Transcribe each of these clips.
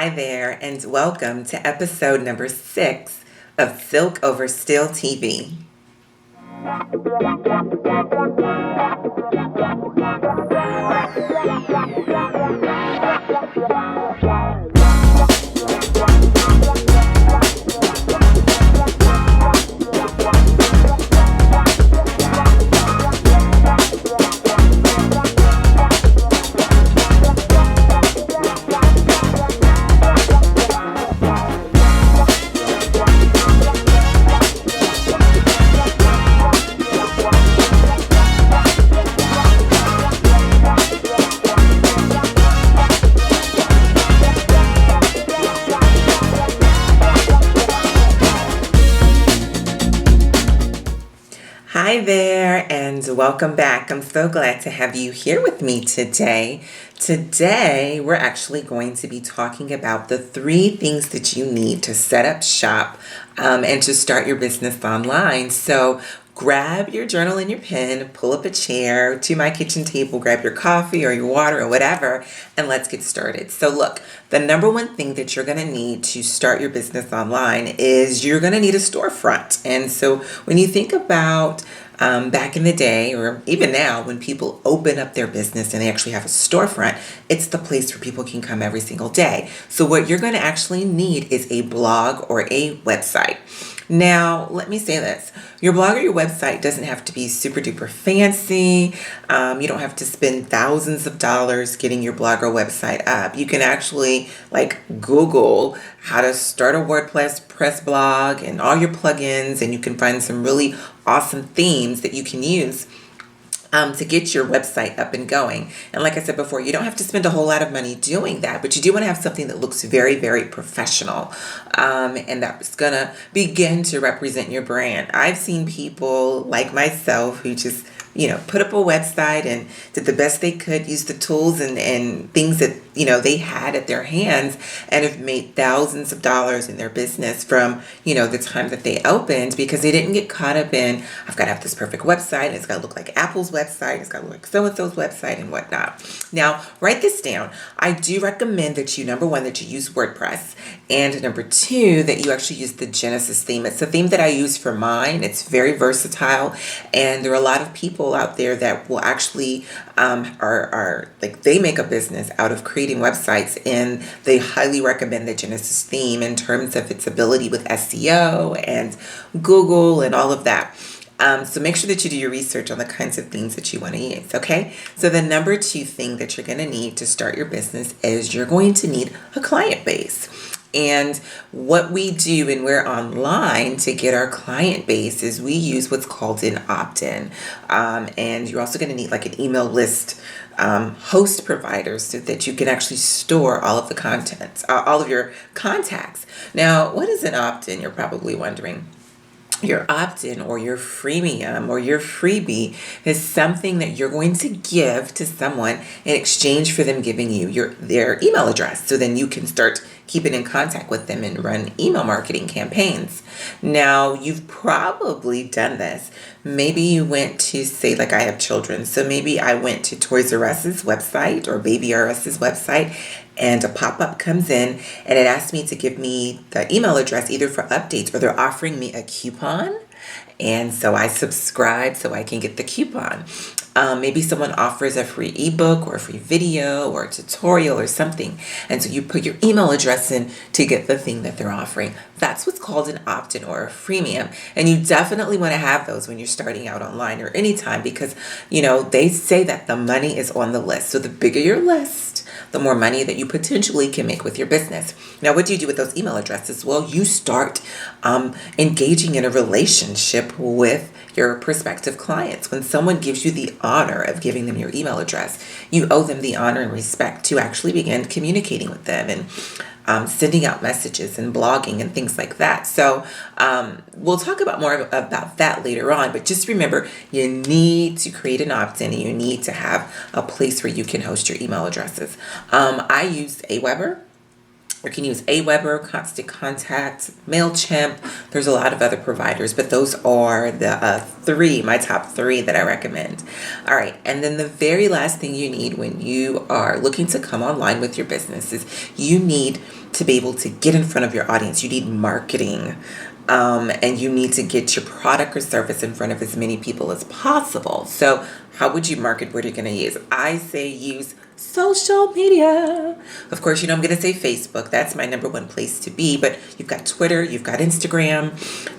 Hi there, and welcome to episode number 6 of Silk Over Steel TV. Hi there, and welcome back. I'm so glad to have you here with me today. Today, we're actually going to be talking about the 3 things that you need to set up shop and to start your business online. So grab your journal and your pen, pull up a chair to my kitchen table, grab your coffee or your water or whatever, and let's get started. So look, the number one thing that you're going to need to start your business online is you're going to need a storefront. And so when you think about back in the day, or even now, when people open up their business and they actually have a storefront, it's the place where people can come every single day. So what you're going to actually need is a blog or a website. Now, let me say this. Your blog or your website doesn't have to be super duper fancy. You don't have to spend thousands of dollars getting your blog or website up. You can actually Google how to start a WordPress blog and all your plugins, and you can find some really awesome themes that you can use to get your website up and going. And like I said before, you don't have to spend a whole lot of money doing that, but you do want to have something that looks very, very professional, and that's going to begin to represent your brand. I've seen people like myself who just put up a website and did the best they could, use the tools and things that, they had at their hands, and have made thousands of dollars in their business from, the time that they opened, because they didn't get caught up in, I've got to have this perfect website, it's got to look like Apple's website, it's got to look like so-and-so's website and whatnot. Now, write this down. I do recommend that you, number 1, that you use WordPress, and number 2, that you actually use the Genesis theme. It's the theme that I use for mine. It's very versatile, and there are a lot of people out there that will actually they make a business out of creating websites, and they highly recommend the Genesis theme in terms of its ability with SEO and Google and all of that. So make sure that you do your research on the kinds of themes that you want to use, okay? So the number 2 thing that you're going to need to start your business is you're going to need a client base. And what we do when we're online to get our client base is we use what's called an opt-in. And you're also going to need an email list host provider so that you can actually store all of the contents, all of your contacts. Now, what is an opt-in? You're probably wondering. Your opt-in or your freemium or your freebie is something that you're going to give to someone in exchange for them giving you their email address. So then you can start keeping in contact with them and run email marketing campaigns. Now, you've probably done this. Maybe you went to, say, I have children, so maybe I went to Toys R Us's website or Baby R Us's website, and a pop-up comes in and it asks me to give me the email address either for updates, or they're offering me a coupon. And so I subscribe so I can get the coupon. Maybe someone offers a free ebook or a free video or a tutorial or something. And so you put your email address in to get the thing that they're offering. That's what's called an opt-in or a freemium. And you definitely want to have those when you're starting out online or anytime, because, they say that the money is on the list. So the bigger your list, the more money that you potentially can make with your business. Now, what do you do with those email addresses? Well, you start engaging in a relationship with your prospective clients. When someone gives you the honor of giving them your email address, you owe them the honor and respect to actually begin communicating with them and sending out messages and blogging and things like that. So we'll talk about more about that later on, but just remember, you need to create an opt-in and you need to have a place where you can host your email addresses. I use Aweber. You can use Aweber, Constant Contact, MailChimp. There's a lot of other providers, but those are the my top three that I recommend. All right, and then the very last thing you need when you are looking to come online with your business is you need to be able to get in front of your audience. You need marketing. And you need to get your product or service in front of as many people as possible. So how would you market? What are you going to use? I say use social media. Of course, I'm going to say Facebook. That's my number one place to be. But you've got Twitter, you've got Instagram,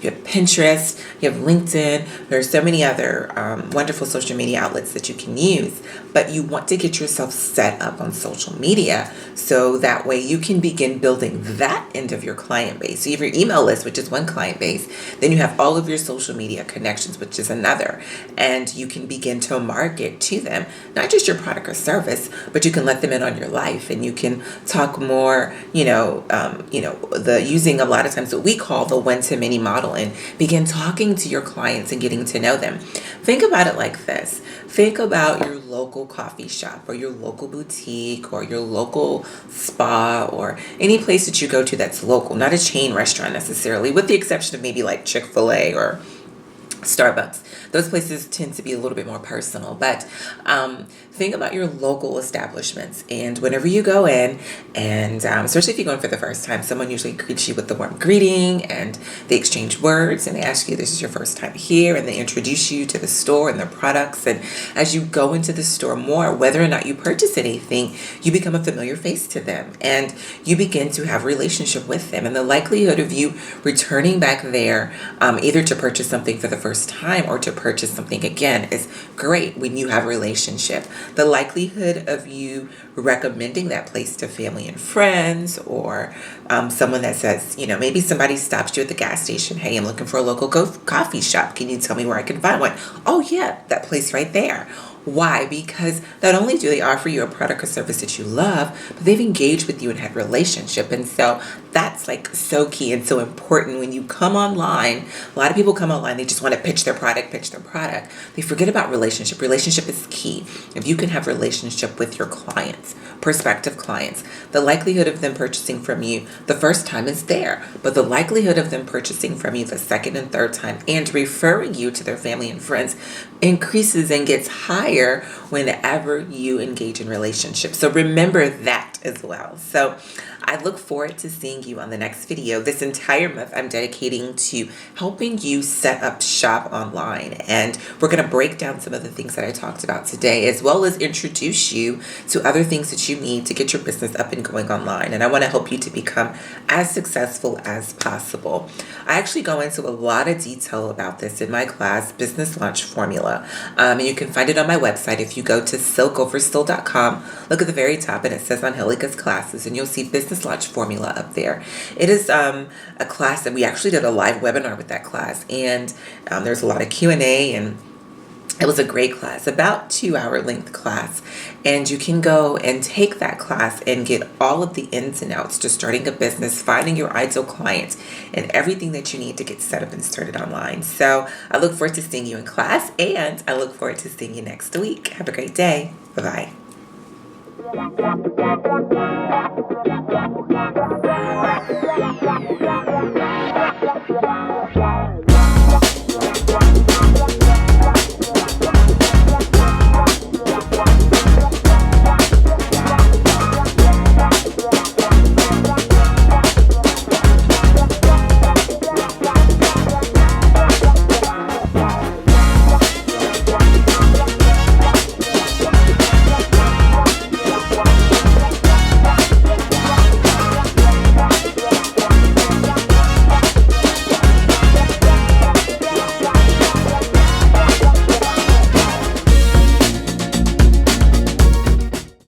you have Pinterest, you have LinkedIn. There's so many other wonderful social media outlets that you can use. But you want to get yourself set up on social media so that way you can begin building that end of your client base. So you have your email list, which is one client base. Then you have all of your social media connections, which is another. And you can begin to market to them, not just your product or service, but you can let them in on your life, and you can talk more, using a lot of times what we call the one-to-many model, and begin talking to your clients and getting to know them. Think about it like this. Think about your local coffee shop or your local boutique or your local spa or any place that you go to that's local, not a chain restaurant necessarily, with the exception of maybe like Chick-fil-A or Starbucks. Those places tend to be a little bit more personal, but think about your local establishments. And whenever you go in, and especially if you're going for the first time, someone usually greets you with the warm greeting, and they exchange words, and they ask you, this is your first time here, and they introduce you to the store and their products. And as you go into the store more, whether or not you purchase anything, you become a familiar face to them, and you begin to have a relationship with them. And the likelihood of you returning back there, either to purchase something for the first time or to purchase something again, is great when you have a relationship. The likelihood of you recommending that place to family and friends, or someone that says, maybe somebody stops you at the gas station. Hey, I'm looking for a local coffee shop. Can you tell me where I can find one? Oh yeah, that place right there. Why? Because not only do they offer you a product or service that you love, but they've engaged with you and had a relationship. And so that's like so key and so important when you come online. A lot of people come online, they just want to pitch their product. They forget about relationship. Relationship is key. If you can have relationship with your clients, prospective clients, the likelihood of them purchasing from you the first time is there, but the likelihood of them purchasing from you the second and third time and referring you to their family and friends increases and gets higher whenever you engage in relationships. So remember that as well. So I look forward to seeing you on the next video. This entire month I'm dedicating to helping you set up shop online. And we're going to break down some of the things that I talked about today, as well as introduce you to other things that you need to get your business up and going online. And I want to help you to become as successful as possible. I actually go into a lot of detail about this in my class, Business Launch Formula. And you can find it on my website. If you go to silkoverstill.com, look at the very top and it says Angelica's classes, and you'll see Business Launch Formula up there. It is a class that we actually did a live webinar with that class, and there's a lot of Q&A, and it was a great class, about 2-hour length class. And you can go and take that class and get all of the ins and outs to starting a business, finding your ideal clients, and everything that you need to get set up and started online. So I look forward to seeing you in class, and I look forward to seeing you next week. Have a great day. Bye-bye.